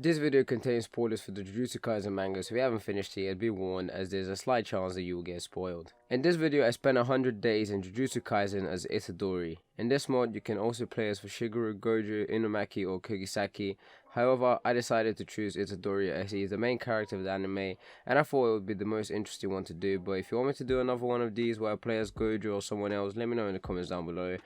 This video contains spoilers for the Jujutsu Kaisen manga, so if you haven't finished it yet, be warned, as there's a slight chance that you will get spoiled. In this video, I spent 100 days in Jujutsu Kaisen as Itadori. In this mod, you can also play as for Shigeru, Gojo, Inumaki, or Kugisaki. However, I decided to choose Itadori as he is the main character of the anime, and I thought it would be the most interesting one to do. But if you want me to do another one of these where I play as Gojo or someone else, let me know in the comments down below.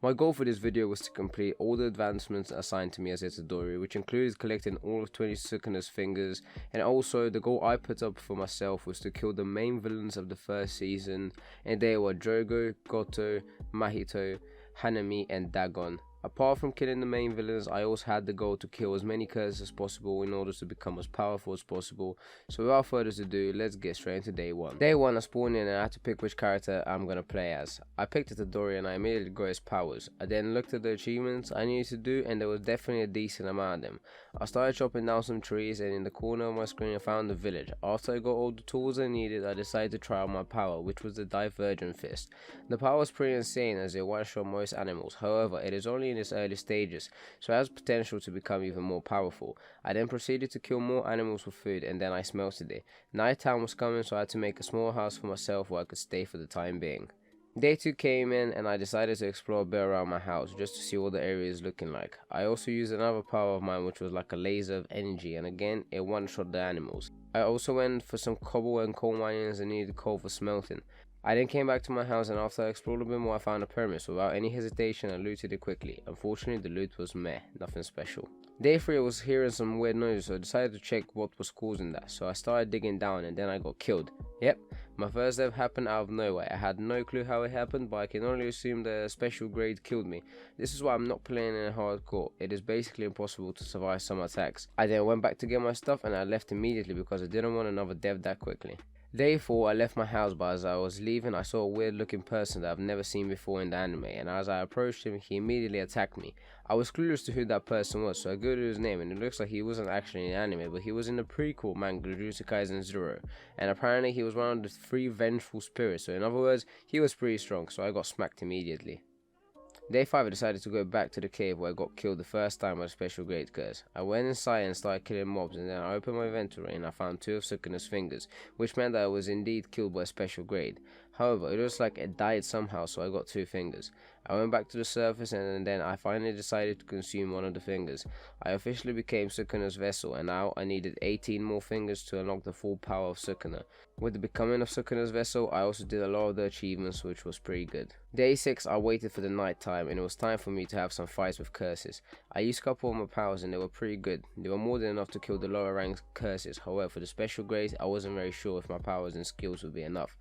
My goal for this video was to complete all the advancements assigned to me as Itadori, which included collecting all of 20 Sukuna's fingers, and also the goal I put up for myself was to kill the main villains of the first season, and they were Jogo, Goto, Mahito, Hanami, and Dagon. Apart from killing the main villains, I also had the goal to kill as many curses as possible in order to become as powerful as possible. So without further ado, let's get straight into day 1. Day 1 I spawned in and I had to pick which character I'm gonna play as. I picked Itadori and I immediately got his powers. I then looked at the achievements I needed to do, and there was definitely a decent amount of them. I started chopping down some trees, and in the corner of my screen I found the village. After I got all the tools I needed, I decided to try out my power, which was the Divergent Fist. The power was pretty insane as it one-shot most animals. However, it is only in its early stages, so it has potential to become even more powerful. I then proceeded to kill more animals for food, and then I smelted it. Nighttime was coming, so I had to make a small house for myself where I could stay for the time being. Day 2 came in and I decided to explore a bit around my house just to see what the area is looking like. I also used another power of mine, which was like a laser of energy, and again it one-shot the animals. I also went for some cobble and coal mining as I needed coal for smelting. I then came back to my house, and after I explored a bit more I found a pyramid, so without any hesitation I looted it quickly. Unfortunately the loot was meh, nothing special. Day 3 I was hearing some weird noises, so I decided to check what was causing that. So I started digging down and then I got killed. Yep, my first death happened out of nowhere. I had no clue how it happened, but I can only assume the special grade killed me. This is why I'm not playing in hardcore. It is basically impossible to survive some attacks. I then went back to get my stuff and I left immediately because I didn't want another death that quickly. Day 4 I left my house, but as I was leaving I saw a weird looking person that I've never seen before in the anime, and as I approached him he immediately attacked me. I was clueless to who that person was, so I googled his name and it looks like he wasn't actually in the anime, but he was in the prequel manga Jujutsu Kaisen 0, and apparently he was one of the 3 vengeful spirits, so in other words he was pretty strong, so I got smacked immediately. Day 5 I decided to go back to the cave where I got killed the first time by a special grade curse. I went inside and started killing mobs, and then I opened my inventory and I found 2 of Sukuna's fingers, which meant that I was indeed killed by a special grade. However, it looks like it died somehow, so I got 2 fingers. I went back to the surface and then I finally decided to consume one of the fingers. I officially became Sukuna's vessel, and now I needed 18 more fingers to unlock the full power of Sukuna. With the becoming of Sukuna's vessel, I also did a lot of the achievements, which was pretty good. Day 6 I waited for the night time and it was time for me to have some fights with curses. I used a couple of my powers and they were pretty good. They were more than enough to kill the lower ranked curses. However, for the special grades I wasn't very sure if my powers and skills would be enough.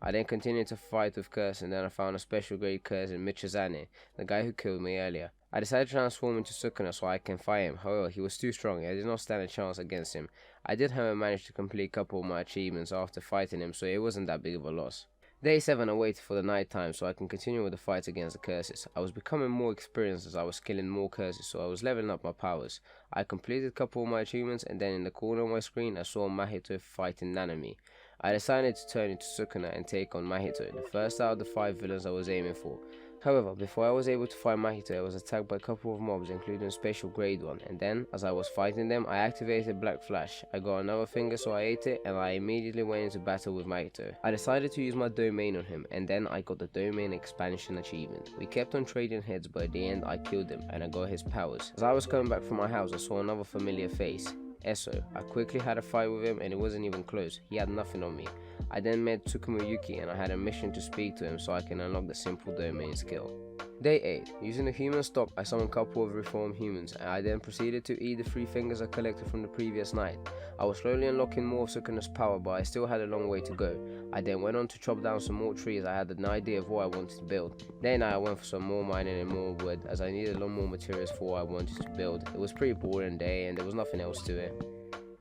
I then continued to fight with curse, and then I found a special grade curse in Michizane, the guy who killed me earlier. I decided to transform into Sukuna so I can fight him. However, he was too strong and I did not stand a chance against him. I did however manage to complete a couple of my achievements after fighting him, so it wasn't that big of a loss. Day 7 I waited for the night time so I can continue with the fights against the curses. I was becoming more experienced as I was killing more curses, so I was leveling up my powers. I completed a couple of my achievements, and then in the corner of my screen I saw Mahito fighting Nanami. I decided to turn into Sukuna and take on Mahito, the first out of the 5 villains I was aiming for. However, before I was able to fight Mahito, I was attacked by a couple of mobs, including a special grade one, and then, as I was fighting them, I activated Black Flash. I got another finger so I ate it, and I immediately went into battle with Mahito. I decided to use my domain on him, and then I got the domain expansion achievement. We kept on trading heads, but at the end I killed him, and I got his powers. As I was coming back from my house, I saw another familiar face, Eso. I quickly had a fight with him and it wasn't even close. He had nothing on me. I then met Tsukumo Yuki and I had a mission to speak to him so I can unlock the simple domain skill. Day 8. Using the human stock, I summoned a couple of reformed humans, and I then proceeded to eat the 3 fingers I collected from the previous night. I was slowly unlocking more of Sukuna's power, but I still had a long way to go. I then went on to chop down some more trees. I had an idea of what I wanted to build. Day 9 I went for some more mining and more wood, as I needed a lot more materials for what I wanted to build. It was pretty boring day and there was nothing else to it.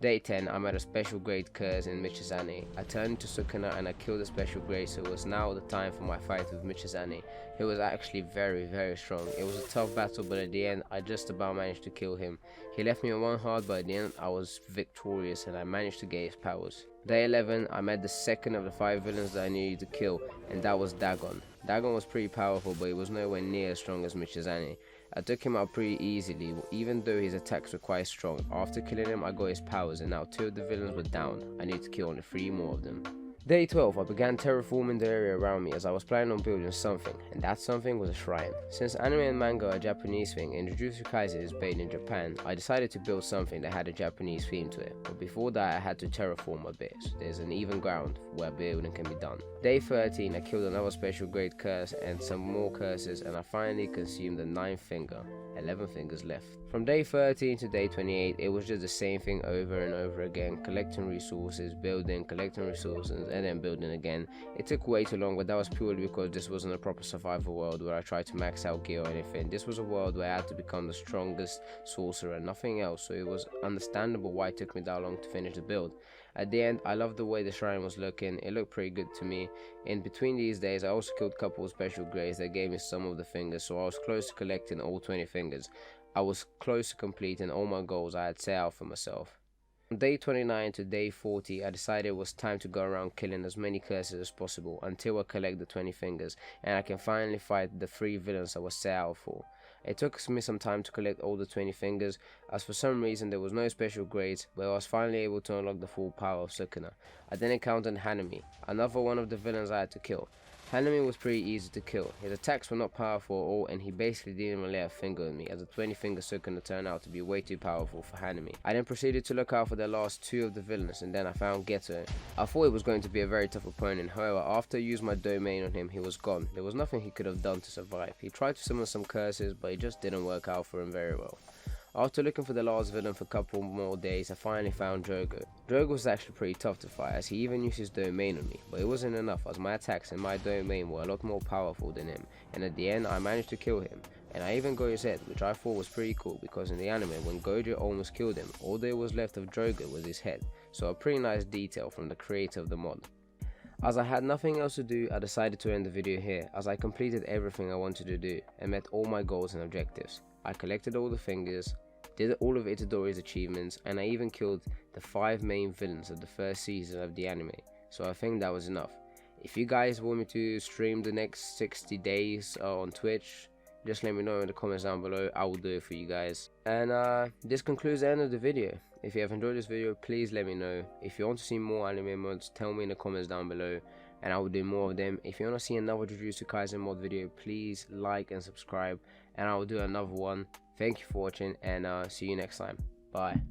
Day 10 I met a special grade curse in Michizane. I turned into Sukuna and I killed the special grade, so it was now the time for my fight with Michizane. He was actually very strong. It was a tough battle, but at the end I just about managed to kill him. He left me on 1 heart, but at the end I was victorious and I managed to get his powers. Day 11 I met the second of the 5 villains that I needed to kill, and that was Dagon. Dagon was pretty powerful, but he was nowhere near as strong as Michizane. I took him out pretty easily, even though his attacks were quite strong. After killing him, I got his powers, and now 2 of the villains were down. I need to kill only 3 more of them. Day 12, I began terraforming the area around me as I was planning on building something, and that something was a shrine. Since anime and manga are a Japanese thing and Jujutsu Kaisen is based in Japan, I decided to build something that had a Japanese theme to it, but before that I had to terraform a bit, so there's an even ground where building can be done. Day 13, I killed another special grade curse and some more curses, and I finally consumed the 9th finger. 11 fingers left. From day 13 to day 28, it was just the same thing over and over again, collecting resources, building, collecting resources, and then building again. It took way too long, but that was purely because this wasn't a proper survival world where I tried to max out gear or anything. This was a world where I had to become the strongest sorcerer, nothing else, so it was understandable why it took me that long to finish the build. At the end, I loved the way the shrine was looking. It looked pretty good to me. In between these days, I also killed a couple of special grades that gave me some of the fingers, so I was close to collecting all 20 fingers. I was close to completing all my goals I had set out for myself. From day 29 to day 40, I decided it was time to go around killing as many curses as possible until I collect the 20 fingers, and I can finally fight the 3 villains I was set out for. It took me some time to collect all the 20 fingers, as for some reason there was no special grades, but I was finally able to unlock the full power of Sukuna. I then encountered Hanami, another one of the villains I had to kill. Hanami was pretty easy to kill. His attacks were not powerful at all, and he basically didn't even lay a finger on me, as the 20 finger Sukuna turned out to be way too powerful for Hanami. I then proceeded to look out for the last 2 of the villains, and then I found Geto. I thought it was going to be a very tough opponent, however after I used my domain on him he was gone. There was nothing he could have done to survive. He tried to summon some curses, but it just didn't work out for him very well. After looking for the last villain for a couple more days, I finally found Drogo. Drogo was actually pretty tough to fight, as he even used his domain on me, but it wasn't enough as my attacks and my domain were a lot more powerful than him, and at the end I managed to kill him. And I even got his head, which I thought was pretty cool, because in the anime when Gojo almost killed him, all there was left of Drogo was his head, so a pretty nice detail from the creator of the mod. As I had nothing else to do, I decided to end the video here, as I completed everything I wanted to do and met all my goals and objectives. I collected all the fingers, did all of Itadori's achievements, and I even killed the 5 main villains of the first season of the anime, so I think that was enough. If you guys want me to stream the next 60 days on Twitch, just let me know in the comments down below. I will do it for you guys. And this concludes the end of the video. If you have enjoyed this video, please let me know. If you want to see more anime mods, tell me in the comments down below, and I will do more of them. If you want to see another Jujutsu Kaisen mod video, please like and subscribe, and I will do another one. Thank you for watching, and see you next time. Bye.